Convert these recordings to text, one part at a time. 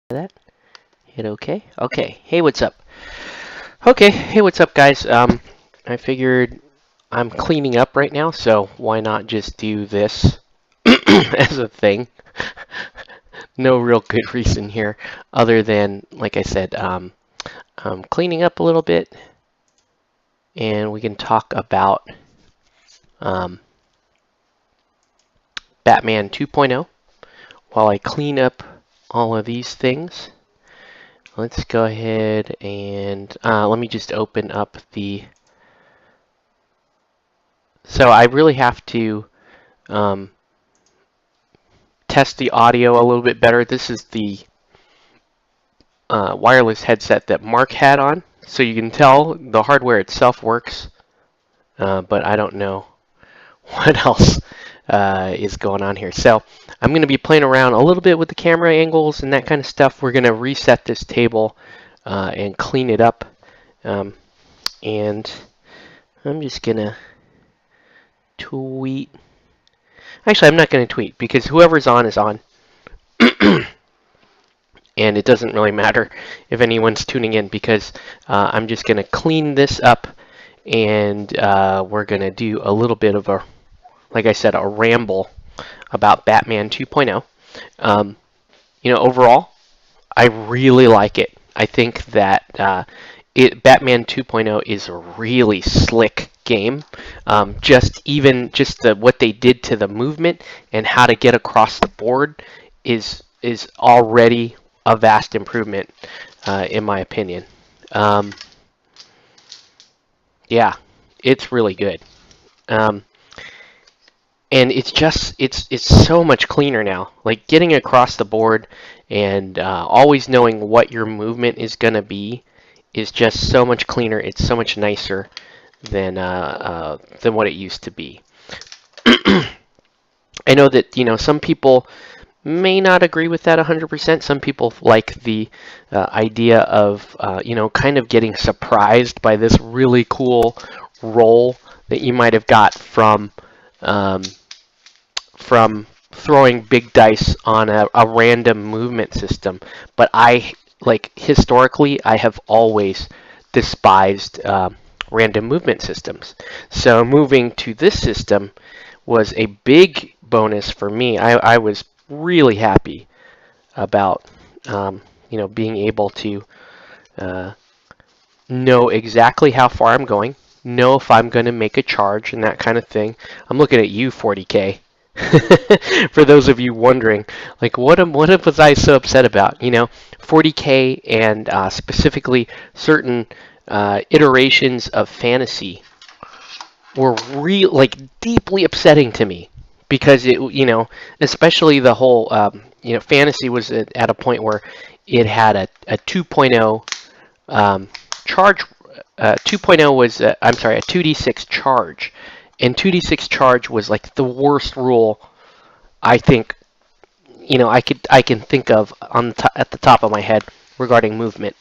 that. Hit OK. Okay. Hey, what's up? Okay. Hey, what's up, guys? I figured I'm cleaning up right now, so why not just do this as a thing? No real good reason here, other than, like I said, I'm cleaning up a little bit, and we can talk about um, Batman 2.0 while I clean up all of these things. Let's go ahead and let me just open up the. So I really have to um, test the audio a little bit better. This is the wireless headset that Mark had on, so you can tell the hardware itself works, but I don't know what else is going on here. So I'm going to be playing around a little bit with the camera angles and that kind of stuff. We're going to reset this table and clean it up. And I'm just going to tweet. Actually, I'm not going to tweet because whoever's on is on. And it doesn't really matter if anyone's tuning in because I'm just going to clean this up and we're going to do a little bit of a, like I said, a ramble about Batman 2.0. Overall, I really like it. I think that Batman 2.0 is a really slick game. Just what they did to the movement and how to get across the board is already a vast improvement, in my opinion. Yeah, it's really good. And it's so much cleaner now. Like getting across the board and always knowing what your movement is gonna be is just so much cleaner. It's so much nicer than what it used to be. I know that some people may not agree with that 100%. Some people like the idea of kind of getting surprised by this really cool roll that you might have got from throwing big dice on a random movement system. But historically, I have always despised random movement systems. So moving to this system was a big bonus for me. I was really happy about being able to know exactly how far I'm going, know if I'm going to make a charge and that kind of thing. I'm looking at you, 40K. For those of you wondering, like, what was I so upset about? 40K and specifically certain iterations of fantasy were deeply upsetting to me because especially the whole fantasy was at a point where it had a 2.0 charge. 2.0 was I'm sorry, a 2d6 charge, and 2d6 charge was like the worst rule I think I can think of at the top of my head regarding movement.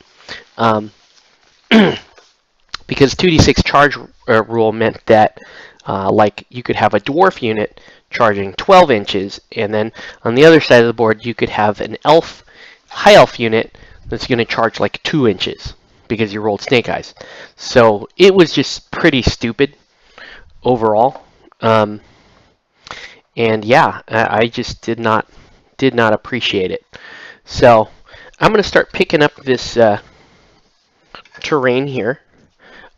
Because 2d6 charge rule meant that like you could have a dwarf unit charging 12 inches, and then on the other side of the board you could have an high elf unit that's going to charge like 2 inches because you rolled snake eyes. So it was just pretty stupid overall. And yeah, I just did not appreciate it. So I'm going to start picking up this terrain here.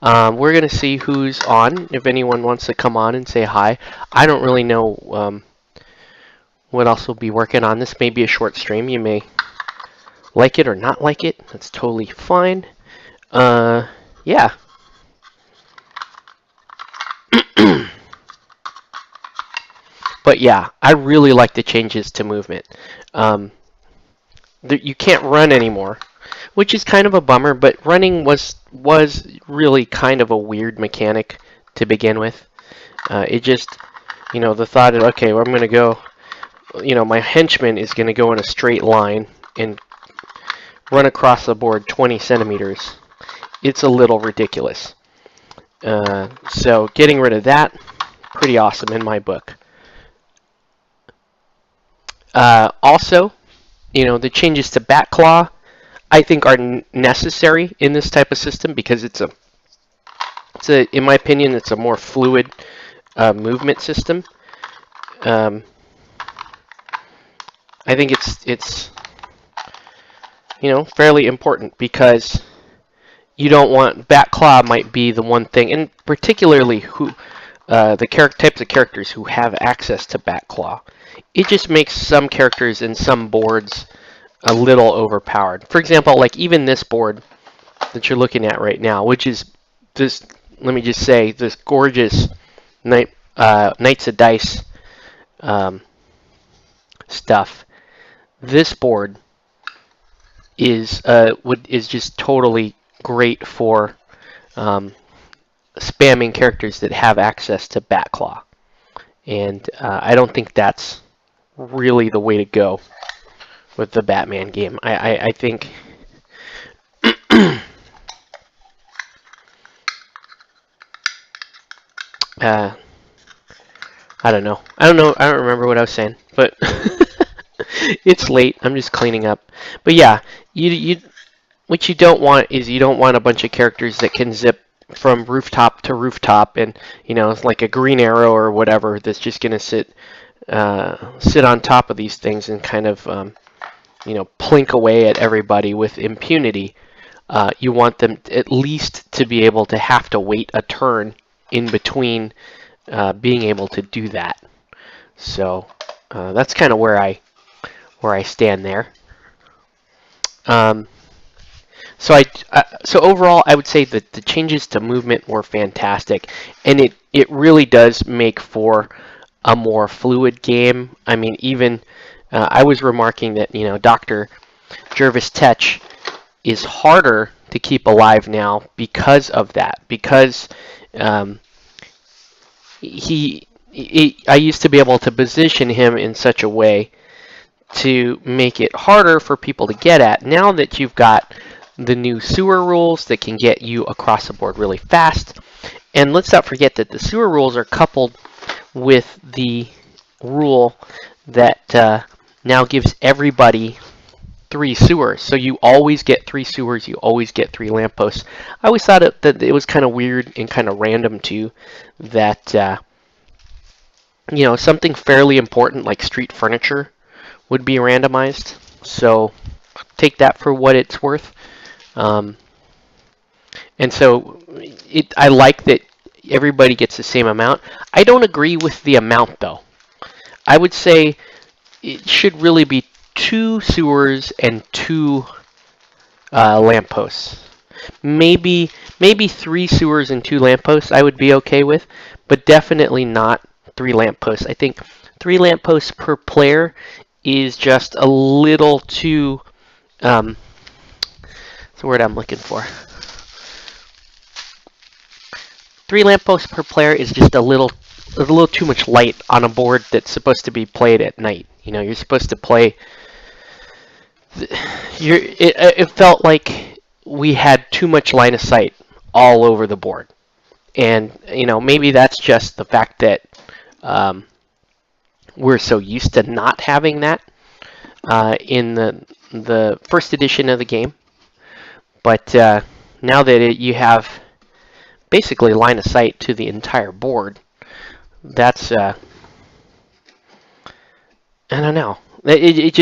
We're going to see who's on, if anyone wants to come on and say hi. I don't really know what else we'll be working on. This may be a short stream. You may like it or not like it. That's totally fine. Yeah. But yeah, I really like the changes to movement. You can't run anymore, which is kind of a bummer, but running was really kind of a weird mechanic to begin with. It just, the thought of, okay, well, I'm going to go, my henchman is going to go in a straight line and run across the board 20 centimeters. It's a little ridiculous. So getting rid of that, pretty awesome in my book. Also, the changes to Batclaw, I think are necessary in this type of system because in my opinion, it's a more fluid movement system. I think it's fairly important because you don't want Batclaw might be the one thing, and particularly the types of characters who have access to Batclaw. It just makes some characters in some boards a little overpowered. For example, like even this board that you're looking at right now, which is this, let me just say, this gorgeous Knights of Dice stuff. This board is just totally great for spamming characters that have access to Batclaw, and I don't think that's really the way to go with the Batman game. I think I don't know. I don't remember what I was saying, but it's late. I'm just cleaning up. But yeah, what you don't want is you don't want a bunch of characters that can zip from rooftop to rooftop, and it's like a Green Arrow or whatever that's just gonna sit on top of these things and kind of plink away at everybody with impunity. You want them at least to be able to have to wait a turn in between being able to do that. So that's kind of where I stand there. So overall, I would say that the changes to movement were fantastic, and it really does make for a more fluid game. I mean, even I was remarking that Dr. Jervis Tetch is harder to keep alive now because of that. Because I used to be able to position him in such a way to make it harder for people to get at. Now that you've got the new sewer rules that can get you across the board really fast, and let's not forget that the sewer rules are coupled with the rule that now gives everybody 3 sewers. So you always get 3 sewers, you always get 3 lampposts. I always thought that it was kind of weird and kind of random too that something fairly important like street furniture would be randomized. So take that for what it's worth. And so I like that everybody gets the same amount. I don't agree with the amount though. I would say it should really be 2 sewers and 2 lampposts. Maybe 3 sewers and 2 lampposts I would be okay with, but definitely not 3 lampposts. I think 3 lampposts per player is just a little too what's the word I'm looking for? 3 lampposts per player is just a little too much light on a board that's supposed to be played at night. You're supposed to play. It felt like we had too much line of sight all over the board, and maybe that's just the fact that we're so used to not having that in the first edition of the game. But now that you have basically line of sight to the entire board, that's I don't know. It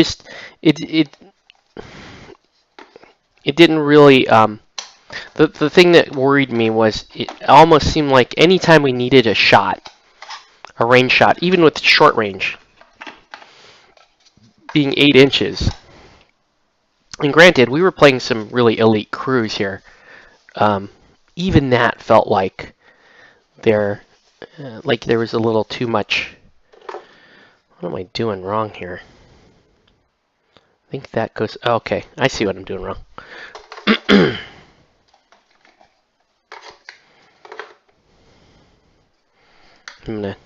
didn't really. The thing that worried me was it almost seemed like anytime we needed a range shot, even with short range, being 8 inches. And granted, we were playing some really elite crews here. Even that felt like there was a little too much. What am I doing wrong here? I think that goes. Oh, okay, I see what I'm doing wrong. I'm gonna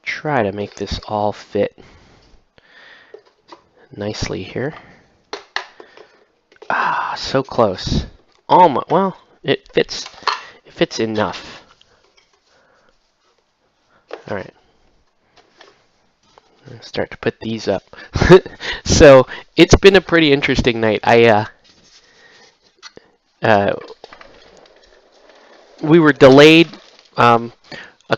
try to make this all fit nicely here. Ah, so close. Almost. Well, it fits. It fits enough. All right. Start to put these up. So it's been a pretty interesting night. We were delayed a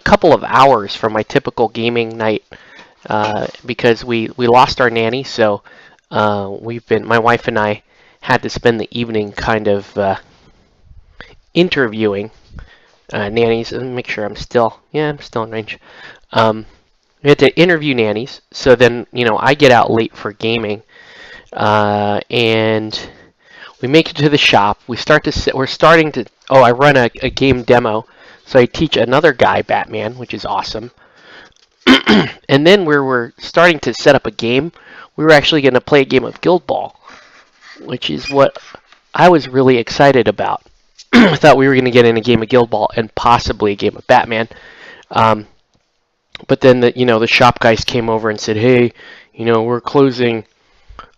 couple of hours from my typical gaming night because we lost our nanny. So my wife and I had to spend the evening kind of interviewing nannies and make sure I'm still in range. We had to interview nannies, so then I get out late for gaming, and we make it to the shop. We're starting to. Oh, I run a game demo, so I teach another guy Batman, which is awesome. And then we're starting to set up a game. We were actually going to play a game of Guild Ball, which is what I was really excited about. I thought we were going to get in a game of Guild Ball and possibly a game of Batman. But then the shop guys came over and said, "Hey, we're closing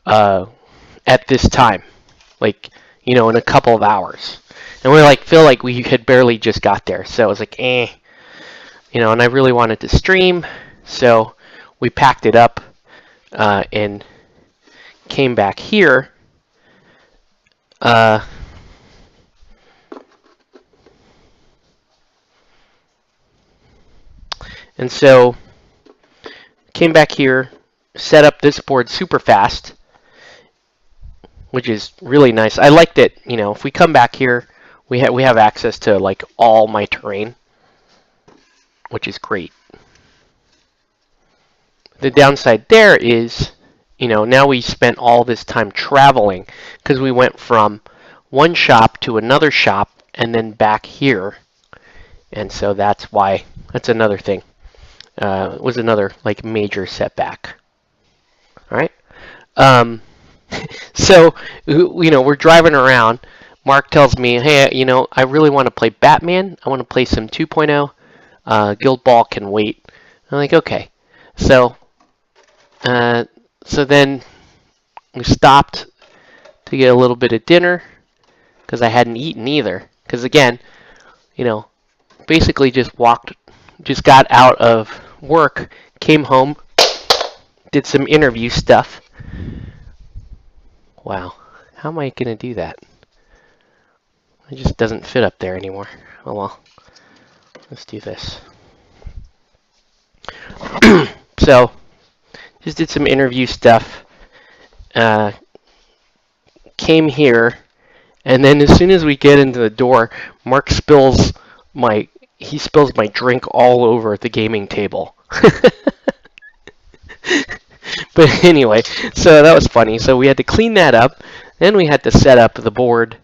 at this time, like in a couple of hours." And we feel like we had barely just got there, so it was like, and I really wanted to stream, so we packed it up and came back here. And so came back here, set up this board super fast, which is really nice. I like that, if we come back here, we have access to like all my terrain, which is great. The downside there is, now we spent all this time traveling because we went from one shop to another shop and then back here. And so that's another thing. It was another like major setback. All right. So we're driving around. Mark tells me, "Hey, I really want to play Batman. I want to play some 2.0. Guild Ball can wait." I'm like, okay. So then we stopped to get a little bit of dinner because I hadn't eaten either. Because again, basically just got out of work, came home, did some interview stuff. Wow, how am I going to do that? It just doesn't fit up there anymore. Oh well, let's do this. So, just did some interview stuff, came here, and then as soon as we get into the door, Mark spills my drink all over the gaming table. But anyway, so that was funny. So we had to clean that up. Then we had to set up the board,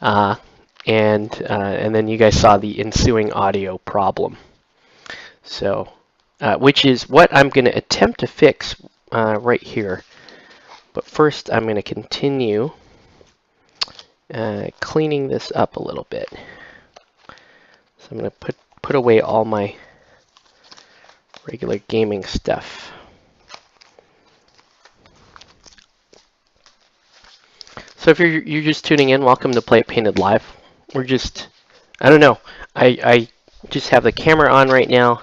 and then you guys saw the ensuing audio problem. So, which is what I'm going to attempt to fix right here. But first, I'm going to continue cleaning this up a little bit. So I'm going to put away all my regular gaming stuff. So if you're just tuning in, welcome to Play It Painted Live. We're just, I don't know, I just have the camera on right now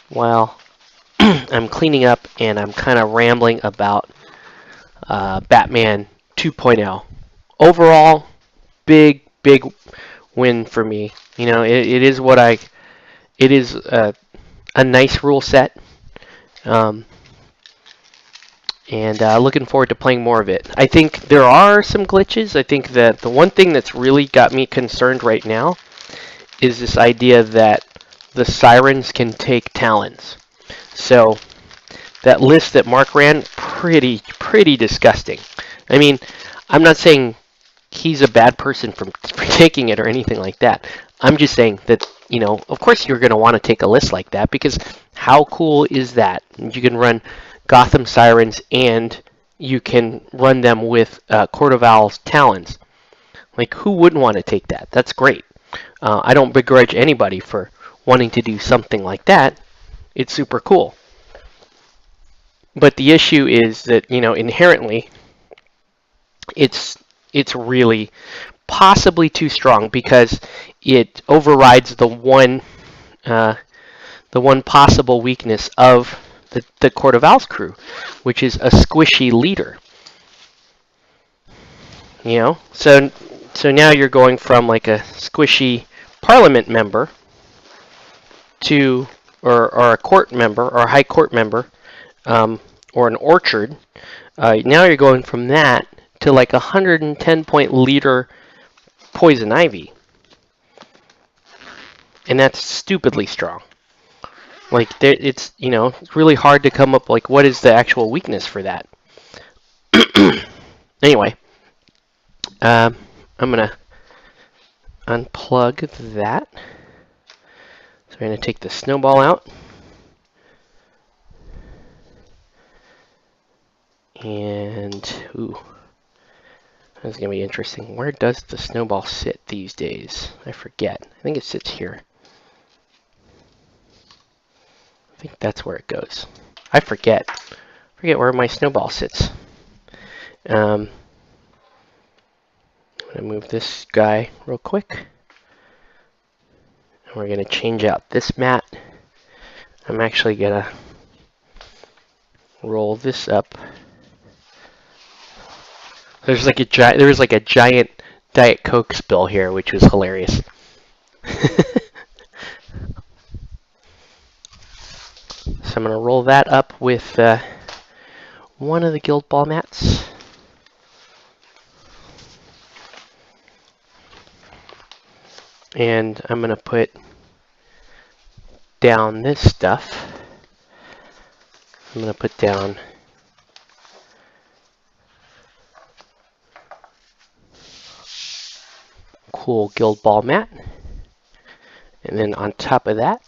while I'm cleaning up and I'm kind of rambling about Batman 2.0. Overall, big win for me. It is a nice rule set. And looking forward to playing more of it. I think there are some glitches. I think that the one thing that's really got me concerned right now is this idea that the sirens can take talons. So that list that Mark ran, pretty disgusting. I mean, I'm not saying he's a bad person for taking it or anything like that. I'm just saying that, of course you're going to want to take a list like that, because how cool is that? You can run Gotham Sirens and you can run them with Court of Owls Talons. Like, who wouldn't want to take that? That's great. I don't begrudge anybody for wanting to do something like that. It's super cool. But the issue is that, inherently, it's really possibly too strong because it overrides the one possible weakness of the Court of Owls crew, which is a squishy leader. You know, so now you're going from like a squishy parliament member to, or a court member, or a high court member, or an orchard. Now you're going from that to like 110-point leader poison ivy, and that's stupidly strong. Like it's, you know, it's really hard to come up like what is the actual weakness for that. Anyway, I'm gonna unplug that. So we're gonna take the snowball out. And, ooh, that's going to be interesting. Where does the snowball sit these days? I forget. I think it sits here. I think that's where it goes. I forget. Where my snowball sits. I'm going to move this guy real quick. And we're going to change out this mat. I'm actually going to roll this up. There was like a giant Diet Coke spill here, which was hilarious. So I'm going to roll that up with one of the Guild Ball mats. And I'm going to put down this stuff. I'm going to put down cool Guild Ball mat. And then on top of that,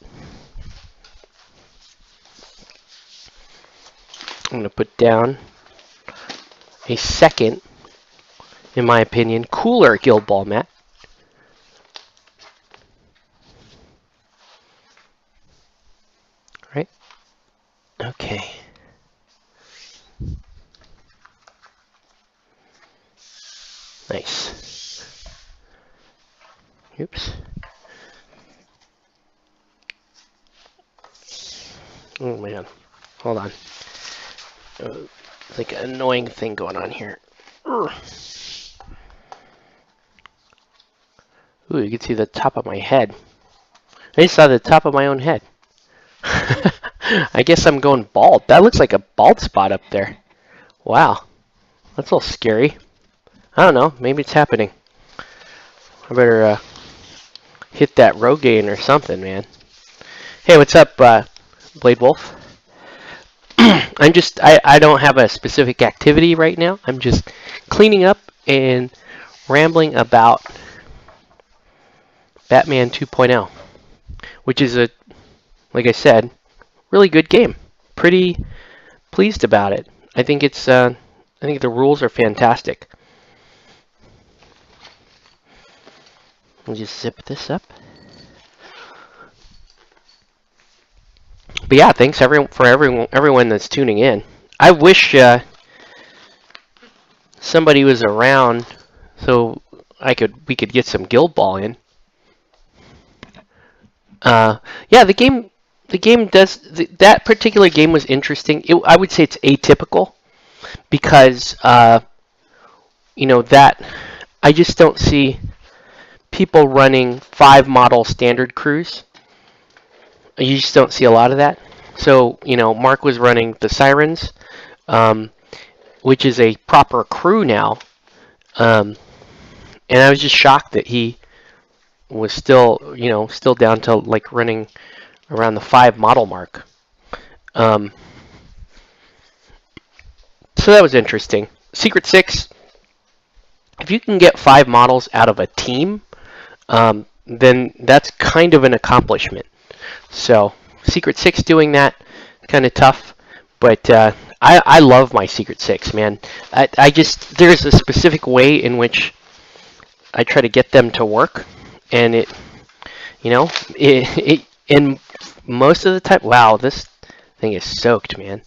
I'm going to put down a second, in my opinion, cooler Guild Ball mat. Right? Okay. Nice. Oops. Oh man. Hold on. It's like an annoying thing going on here. Ooh, you can see the top of my head. I just saw the top of my own head. I guess I'm going bald. That looks like a bald spot up there. Wow. That's a little scary. I don't know. Maybe it's happening. I better hit that Rogaine or something, man. Hey, what's up, Blade Wolf? I don't have a specific activity right now. I'm just cleaning up and rambling about Batman 2.0, which is like I said, really good game. Pretty pleased about it. I think it's I think the rules are fantastic. Let me just zip this up. But yeah, thanks for everyone that's tuning in. I wish somebody was around so we could get some Guild Ball in. Yeah, the game does that particular game was interesting. I would say it's atypical because you know that I just don't see people running 5 model standard crews. You just don't see a lot of that. So, you know, Mark was running the Sirens, which is a proper crew now. And I was just shocked that he was still, you know, still down to like running around the 5 model mark. So that was interesting. Secret 6, if you can get 5 models out of a team, then that's kind of an accomplishment. So, Secret 6 doing that, kind of tough, but I love my Secret 6, man. I just, there's a specific way in which I try to get them to work, and it, you know, in most of the time, wow, this thing is soaked, man.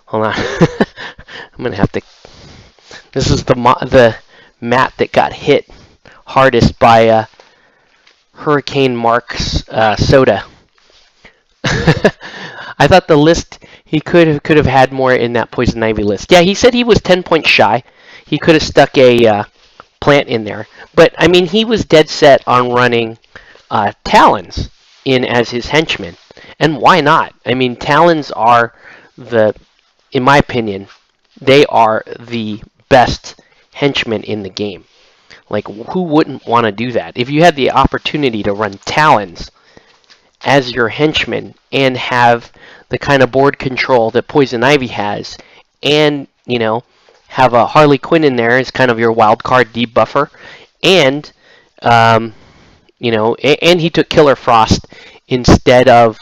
Hold on. I'm going to have to, this is the mat that got hit hardest by Hurricane Mark's soda. I thought the list He could have had more in that Poison Ivy list. Yeah, he said he was 10 points shy. He could have stuck a plant in there. But, I mean, he was dead set on running Talons in as his henchmen. And why not? I mean, Talons are in my opinion, they are the best henchmen in the game. Like, who wouldn't want to do that? If you had the opportunity to run Talons as your henchmen and have the kind of board control that Poison Ivy has, and, have a Harley Quinn in there as kind of your wild card debuffer, and, and he took Killer Frost instead of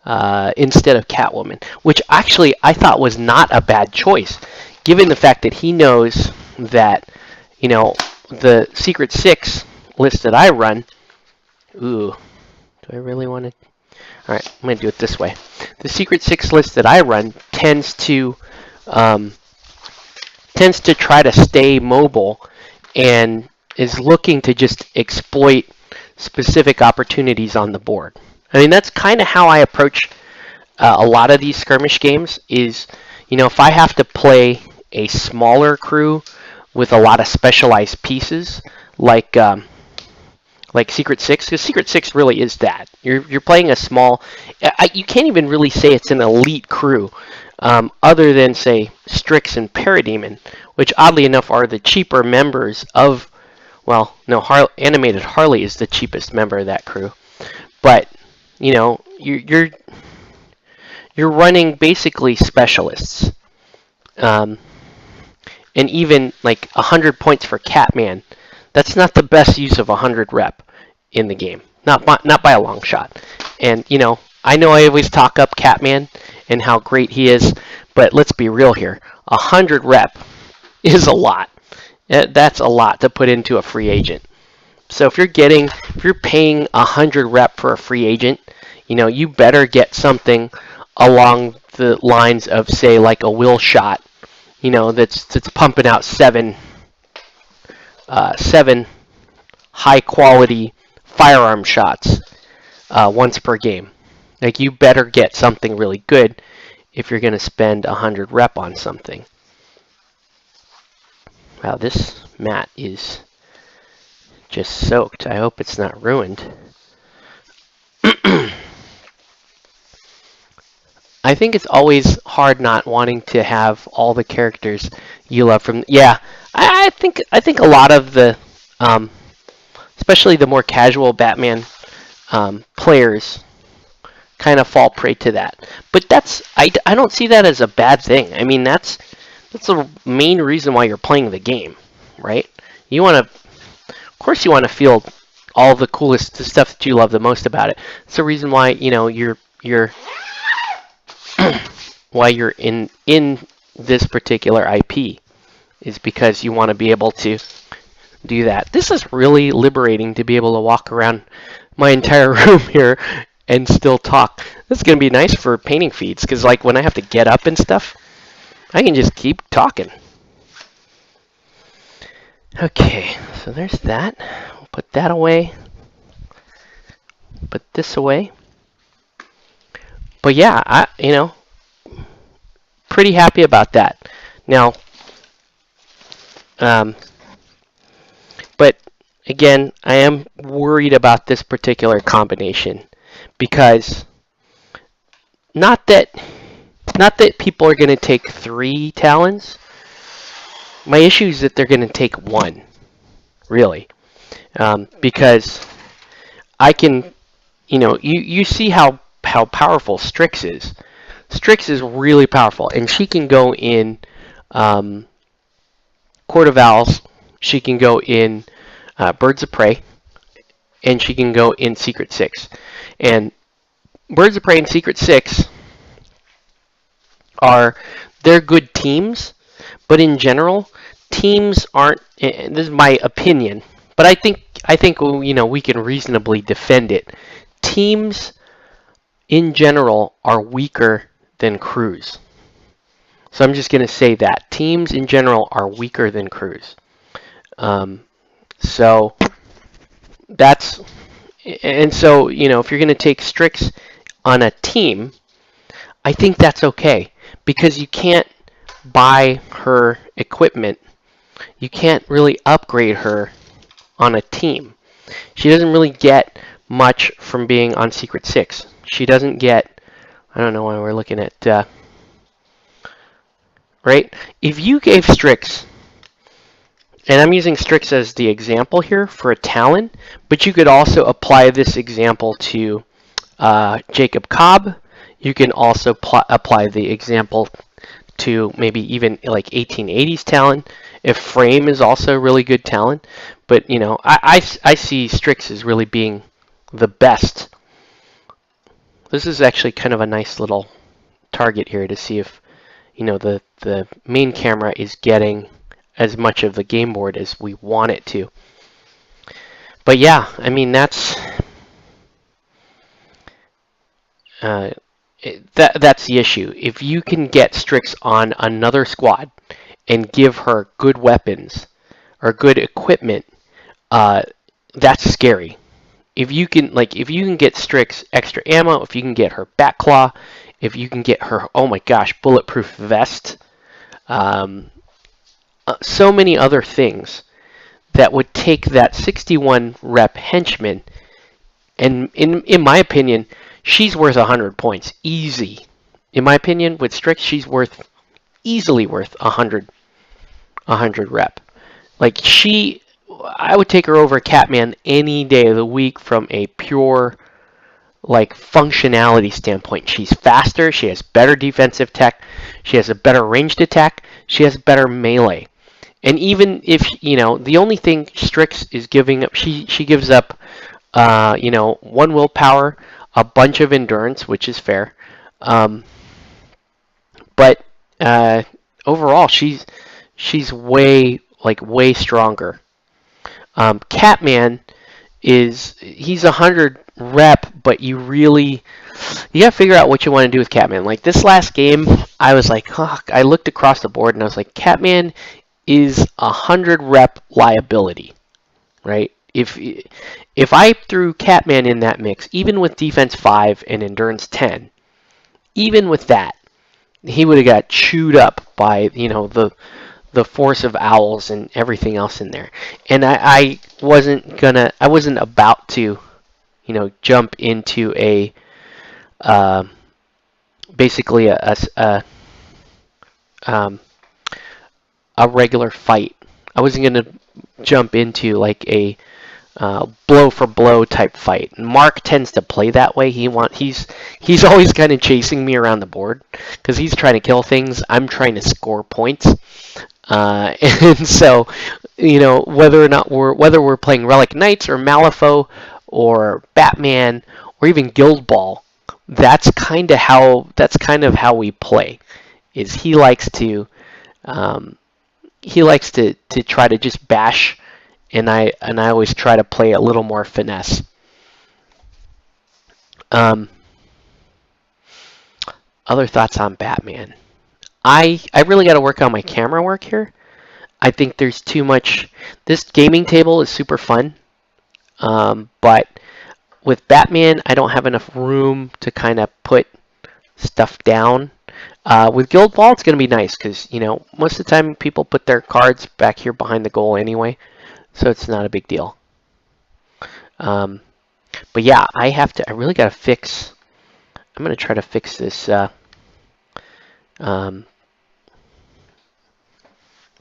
Catwoman, which actually I thought was not a bad choice, given the fact that he knows that, the Secret Six list that I run. Ooh, do I really want to? All right, I'm going to do it this way. The Secret Six list that I run tends to try to stay mobile and is looking to just exploit specific opportunities on the board. I mean, that's kind of how I approach a lot of these skirmish games is, if I have to play a smaller crew with a lot of specialized pieces, like Secret Six, because Secret Six really is that. You're playing a small, you can't even really say it's an elite crew, other than, say, Strix and Parademon, which oddly enough are the cheaper members of, well, no, Animated Harley is the cheapest member of that crew. But, you're running basically specialists. And even like 100 points for Catman, that's not the best use of 100 rep in the game. Not by a long shot. And, I know I always talk up Catman and how great he is, but let's be real here. 100 rep is a lot. That's a lot to put into a free agent. So if you're paying 100 rep for a free agent, you better get something along the lines of, say, like a Will Shot, that's pumping out seven high quality firearm shots once per game. Like, you better get something really good if you're going to spend 100 rep on something. Wow, this mat is just soaked. I hope it's not ruined. I think it's always hard not wanting to have all the characters you love from. Yeah, I think a lot of the, especially the more casual Batman players, kind of fall prey to that. But I don't see that as a bad thing. I mean, that's the main reason why you're playing the game, right? Of course, you want to feel all the coolest, the stuff that you love the most about it. It's the reason why you're why you're in this particular IP, is because you want to be able to do that. This is really liberating to be able to walk around my entire room here and still talk. This is going to be nice for painting feeds, because like when I have to get up and stuff, I can just keep talking. Okay, so there's that. We'll put that away. Put this away. But yeah, pretty happy about that. Now, but again, I am worried about this particular combination, because not that people are going to take 3 Talons. My issue is that they're going to take 1, really, because I can, you see how powerful Strix is. Strix is really powerful, and she can go in Court of Owls, she can go in Birds of Prey, and she can go in Secret Six. And Birds of Prey and Secret Six they're good teams, but in general, teams aren't. This is my opinion, but I think we can reasonably defend it. Teams in general are weaker than crews. So I'm just going to say that teams in general are weaker than crews. So that's, and so if you're going to take Strix on a team, I think that's okay because you can't buy her equipment. You can't really upgrade her on a team. She doesn't really get much from being on Secret 6. She doesn't get, I don't know why we're looking at, right? If you gave Strix, and I'm using Strix as the example here for a Talon, but you could also apply this example to Jacob Cobb. You can also apply the example to maybe even like 1880s Talon. If Frame is also really good Talon. But, you know, I see Strix as really being the best. This is actually kind of a nice little target here to see if, you know, the main camera is getting as much of the game board as we want it to. But yeah, I mean, that's that's the issue. If you can get Strix on another squad and give her good weapons or good equipment, that's scary. If you can get Strix extra ammo, if you can get her back claw, if you can get her, oh my gosh, bulletproof vest, so many other things that would take that 61 rep henchman, and in my opinion, she's worth 100 points, easy. In my opinion, with Strix, she's easily worth 100 rep. Like I would take her over Catman any day of the week from a pure like functionality standpoint. She's faster, she has better defensive tech, she has a better ranged attack, she has better melee. And even if, you know, the only thing Strix is giving up, she gives up, you know, 1 willpower, a bunch of endurance, which is fair. But overall, she's way stronger. Catman he's 100 rep, but you gotta figure out what you want to do with Catman. Like this last game, I was like, oh, I looked across the board and I was like, Catman is 100 rep liability, right? If I threw Catman in that mix, even with defense 5 and endurance 10, even with that, he would have got chewed up by, you know, the force of owls and everything else in there. And I wasn't about to, you know, jump into basically a regular fight. I wasn't gonna jump into like a blow for blow type fight. And Mark tends to play that way. He's always kind of chasing me around the board because he's trying to kill things. I'm trying to score points. And so, you know, whether we're playing Relic Knights or Malifaux or Batman or even Guild Ball, that's kind of how we play. Is he likes to try to just bash, and I always try to play a little more finesse. Other thoughts on Batman? I really got to work on my camera work here. I think there's too much. This gaming table is super fun, but with Batman, I don't have enough room to kind of put stuff down. With Guild Ball, it's going to be nice because, you know, most of the time people put their cards back here behind the goal anyway, so it's not a big deal. But yeah, I really got to fix. I'm going to try to fix this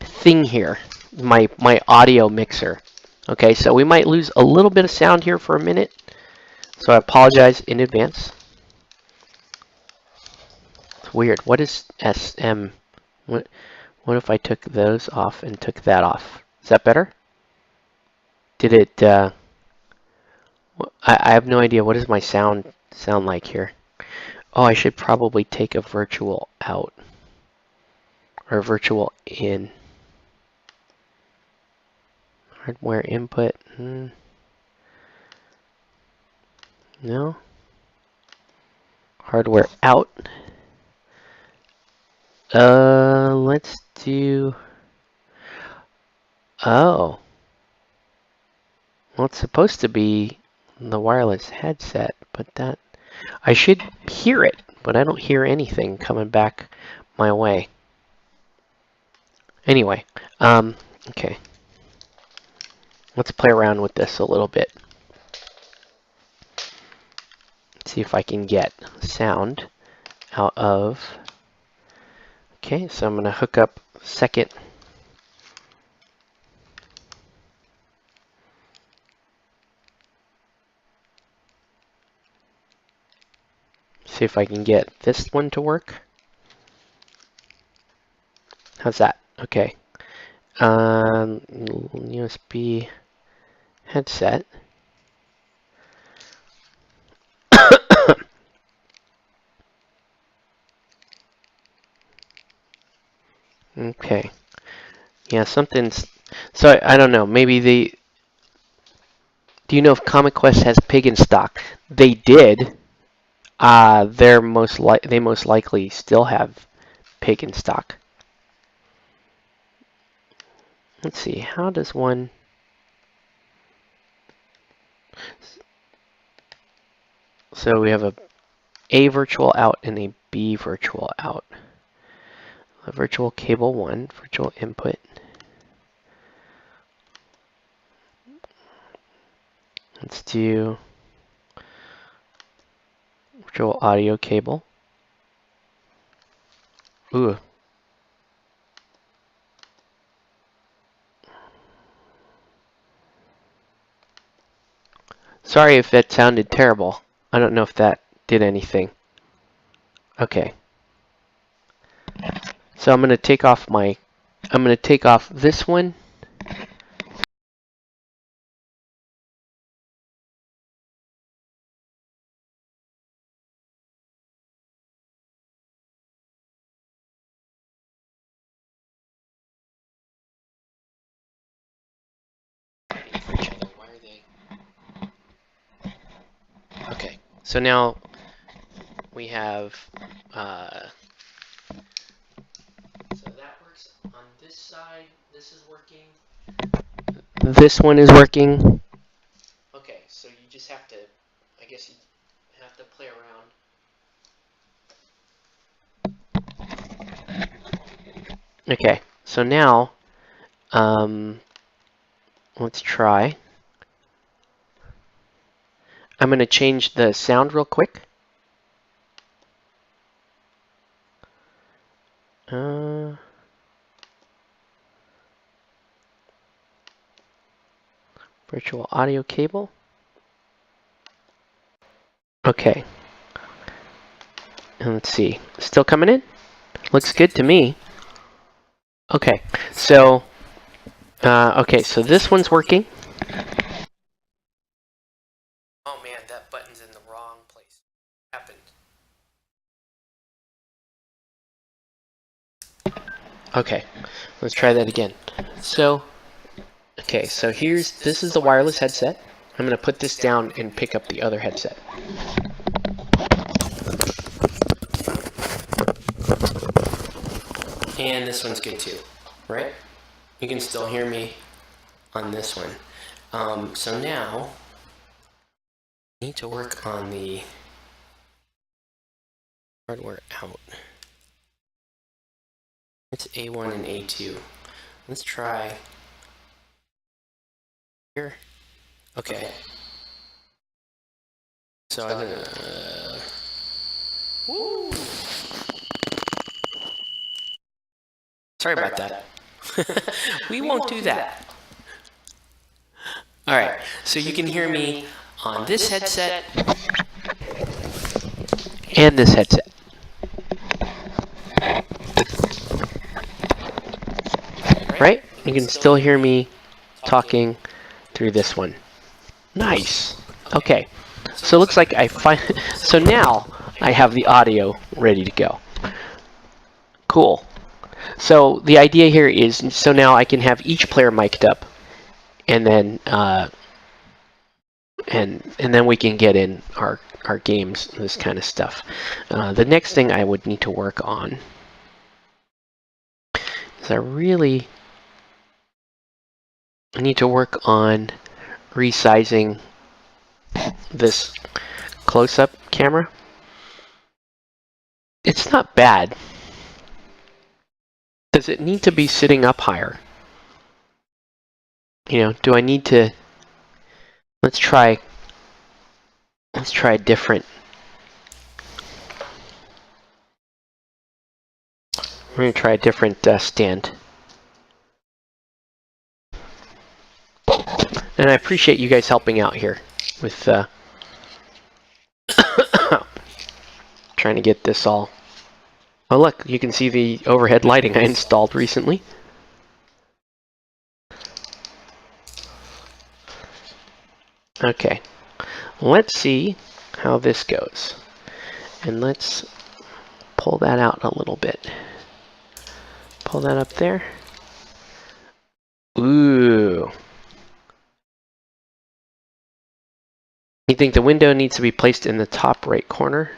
thing here, my audio mixer. Okay, so we might lose a little bit of sound here for a minute, so I apologize in advance. It's weird. What is SM? What if I took those off and took that off? Is that better? Did it? I have no idea. What does my sound like here? Oh, I should probably take a virtual out or virtual in. Hardware input. No. Hardware out. Let's do. Oh. Well, it's supposed to be the wireless headset, but that I should hear it, but I don't hear anything coming back my way. Anyway, okay. Let's play around with this a little bit. See if I can get sound out of. Okay, so I'm going to hook up second. See if I can get this one to work. How's that? Okay. USB headset. Okay. Yeah, something's... So, I don't know. Maybe they... Do you know if Comic Quest has pig in stock? They did. They most likely still have pig in stock. Let's see. How does one... So we have a virtual out and a B virtual out. A virtual cable 1, virtual input. Let's do virtual audio cable. Ooh. Sorry if that sounded terrible. I don't know if that did anything. Okay. So I'm going to take off this one. Okay. So now we have so that works on this side. This is working. This one is working. Okay, so you just have to, I guess you have to play around. Okay, so now, let's try. I'm going to change the sound real quick. Virtual audio cable. Okay. And let's see. Still coming in? Looks good to me. Okay. So, so this one's working. Oh man, that button's in the wrong place. What happened? Okay. Let's try that again. So, okay, so this is the wireless headset. I'm going to put this down and pick up the other headset. And this one's good too, right? You can still hear me on this one. So now, I need to work on the hardware out. It's A1 and A2. Let's try here. Okay. So I'm gonna... Woo! Sorry about that. We won't do that. Alright, so you can hear me on this headset and this headset. Right? You can still hear me talking through this one. Nice. Okay. So it looks like so now I have the audio ready to go. Cool. So the idea here is, so now I can have each player mic'd up, and then and then we can get in our games, this kind of stuff. The next thing I would need to work on is I need to work on resizing this close-up camera. it's not bad. Does it need to be sitting up higher? You know, do I need to... Let's try a different... We're going to try a different stand. And I appreciate you guys helping out here with trying to get this all... Oh look, you can see the overhead lighting I installed recently. Okay, let's see how this goes. And let's pull that out a little bit. Pull that up there. Ooh. You think the window needs to be placed in the top right corner?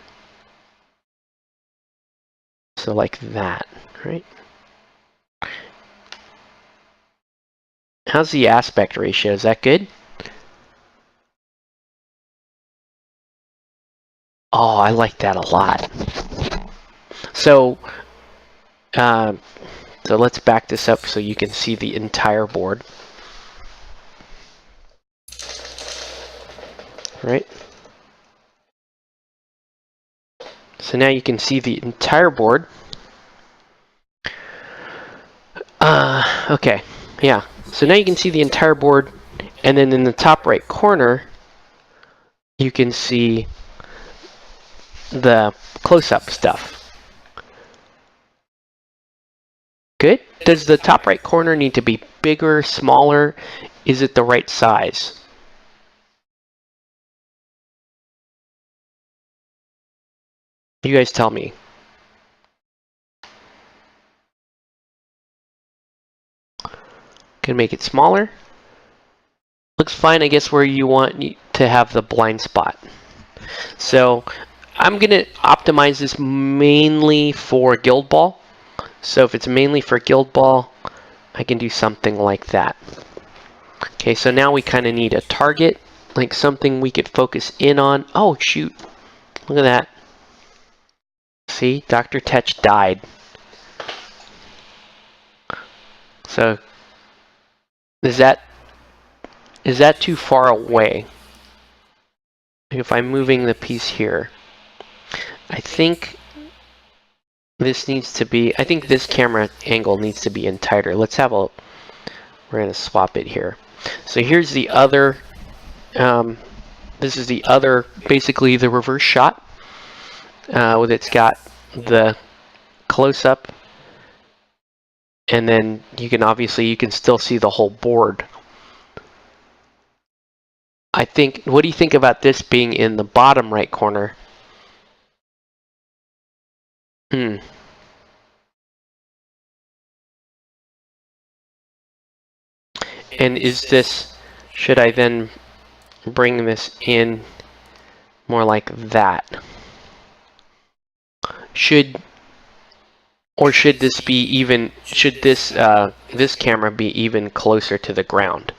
So like that, right? How's the aspect ratio? Is that good? Oh, I like that a lot. So let's back this up so you can see the entire board. Right? So now you can see the entire board. Okay, yeah. So now you can see the entire board, and then in the top right corner, you can see the close-up stuff. Good? Does the top right corner need to be bigger, smaller? Is it the right size? You guys tell me. Can make it smaller. Looks fine, I guess, where you want to have the blind spot. So I'm going to optimize this mainly for Guild Ball. So if it's mainly for Guild Ball, I can do something like that. Okay, so now we kind of need a target, like something we could focus in on. Oh, shoot. Look at that. See, Dr. Tetch died. So, is that too far away? If I'm moving the piece here, I think this needs to be, I think this camera angle needs to be in tighter. Let's have a, we're going to swap it here. So here's the other, this is the other, basically the reverse shot. With it's got the close-up, and then you can still see the whole board. I think, what do you think about this being in the bottom right corner? And is this, should I then bring this in more like that? Should this be even, should this this camera be even closer to the ground?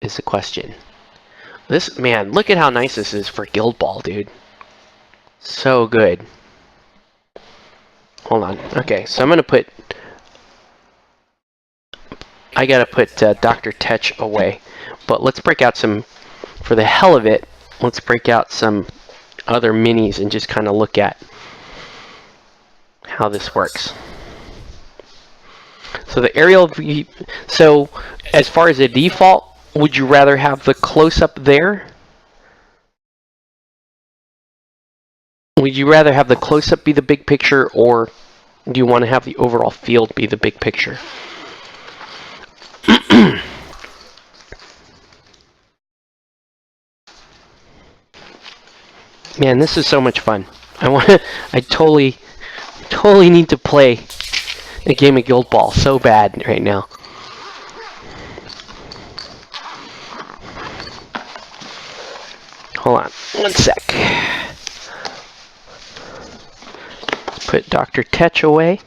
Is the question. This, man, look at how nice this is for Guild Ball, dude. So good. Hold on. Okay, so I'm gonna put, I gotta put Dr. Tetch away, but let's break out some, for the hell of it, let's break out some other minis and just kind of look at how this works. So the aerial view, so as far as a default, would you rather have the close-up there? Would you rather have the close-up be the big picture, or do you want to have the overall field be the big picture? Man, this is so much fun. I totally need to play a game of Guild Ball so bad right now. Hold on, one sec. Let's put Dr. Tetch away.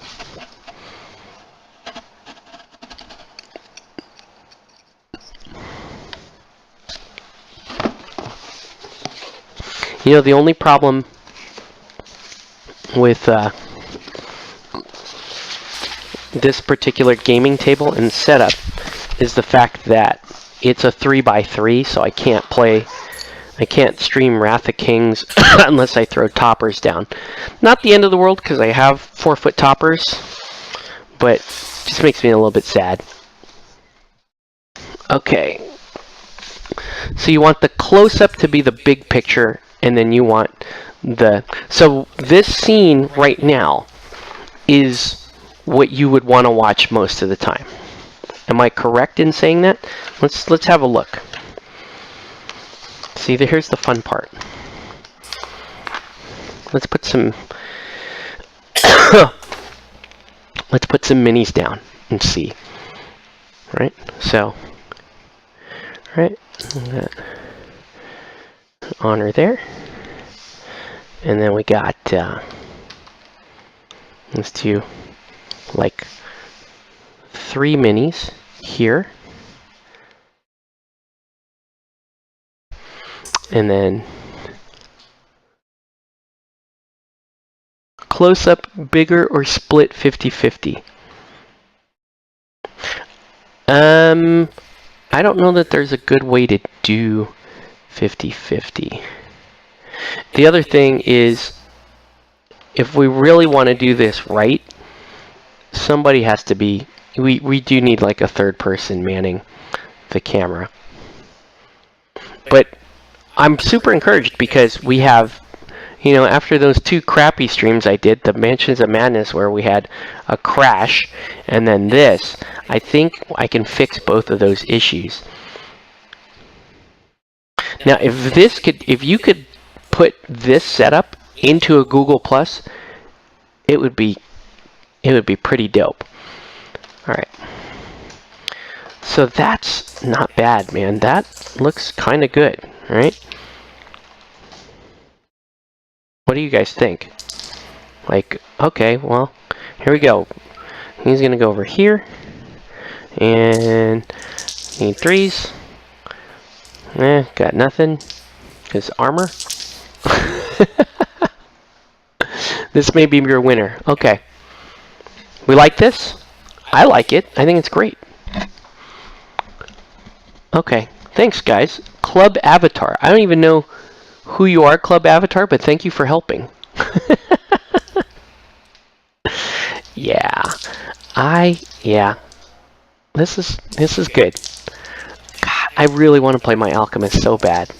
You know, the only problem with this particular gaming table and setup is the fact that it's a 3x3, so I can't stream Wrath of Kings unless I throw toppers down. Not the end of the world, because I have 4-foot toppers, but it just makes me a little bit sad. Okay. So you want the close-up to be the big picture, and then you want the... So this scene right now is what you would want to watch most of the time. Am I correct in saying that? Let's have a look. See, here's the fun part. Let's put some let's put some minis down and see. Right? So, right, honor there, and then we got let's do like 3 minis here, and then close up bigger or split 50-50. I don't know that there's a good way to do 50-50. The other thing is, if we really want to do this right, somebody has to be, we do need like a third person manning the camera. But I'm super encouraged because we have, you know, after those 2 crappy streams I did, the Mansions of Madness where we had a crash, and then this, I think I can fix both of those issues. Now, if you could put this setup into a Google Plus, it would be pretty dope. All right. So that's not bad, man. That looks kind of good, right? What do you guys think? Like, okay, well, here we go. He's gonna go over here, and need 3s. Got nothing. His armor. This may be your winner. Okay. We like this? I like it. I think it's great. Okay. Thanks, guys. Club Avatar. I don't even know who you are, Club Avatar, but thank you for helping. Yeah. This is good. God, I really want to play my Alchemist so bad.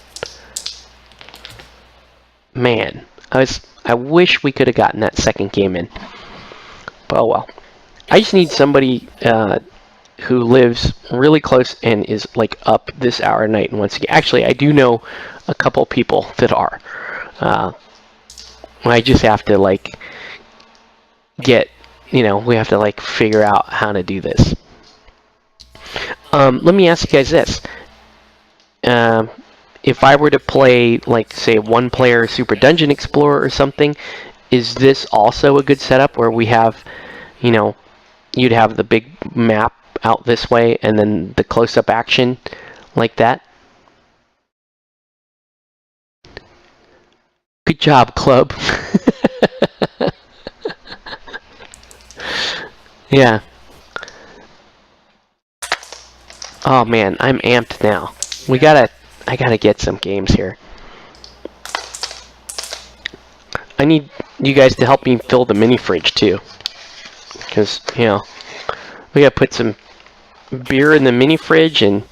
Man, I wish we could have gotten that second game in. But oh well. I just need somebody who lives really close and is like up this hour of night and wants to get. Actually, I do know a couple people that are. I just have to like get, you know, we have to like figure out how to do this. Let me ask you guys this. If I were to play, like, say, 1-player Super Dungeon Explorer or something, is this also a good setup where we have, you know, you'd have the big map out this way and then the close-up action like that? Good job, Club. Yeah. Oh man, I'm amped now. I gotta get some games here. I need you guys to help me fill the mini fridge too. Because, you know, we gotta put some beer in the mini fridge, and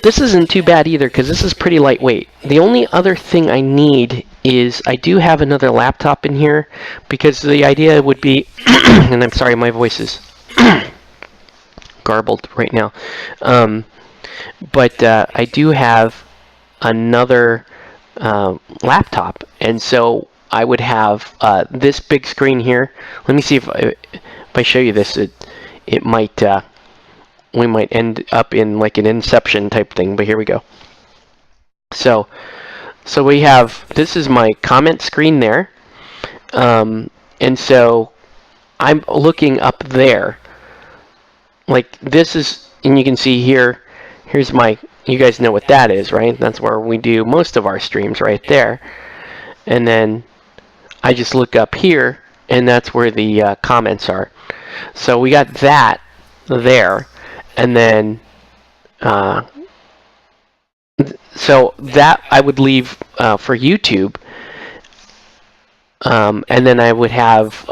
this isn't too bad either because this is pretty lightweight. The only other thing I need is I do have another laptop in here because the idea would be, and I'm sorry, my voice is garbled right now. But I do have another laptop, and so I would have this big screen here. Let me see if I show you this. It might we might end up in like an Inception type thing, but here we go. So we have, this is my comment screen there, and so I'm looking up there. Like this is, and you can see here, here's my, you guys know what that is, right? That's where we do most of our streams right there. And then I just look up here, and that's where the comments are. So we got that there, and then so that I would leave for YouTube, and then I would have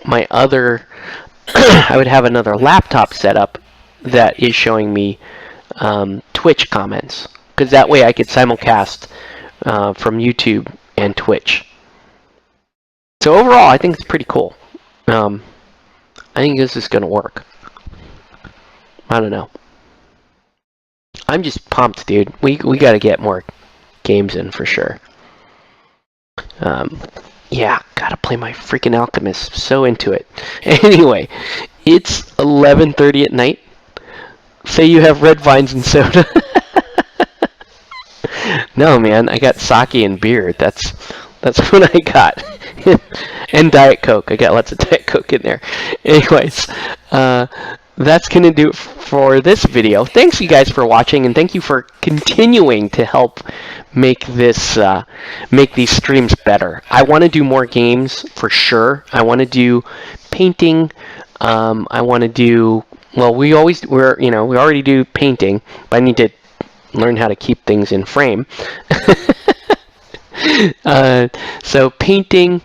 my other I would have another laptop set up that is showing me Twitch comments, because that way I could simulcast from YouTube and Twitch. So overall, I think it's pretty cool. I think this is going to work. I don't know. I'm just pumped, dude. We got to get more games in for sure. Yeah, gotta play my freaking Alchemist. So into it. Anyway, it's 11:30 at night. Say you have red vines and soda. No, man, I got sake and beer. That's what I got. And Diet Coke. I got lots of Diet Coke in there. Anyways, that's going to do it for this video. Thanks, you guys, for watching, and thank you for continuing to help make this make these streams better. I want to do more games for sure. I want to do painting. I want to do, well, we already do painting, but I need to learn how to keep things in frame. So painting,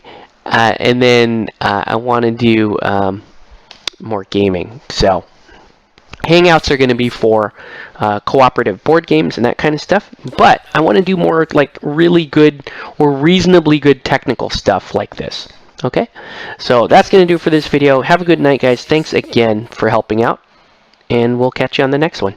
and then I want to do more gaming. So Hangouts are going to be for cooperative board games and that kind of stuff, but I want to do more like really good or reasonably good technical stuff like this. Okay, so that's going to do it for this video. Have a good night, guys. Thanks again for helping out, and we'll catch you on the next one.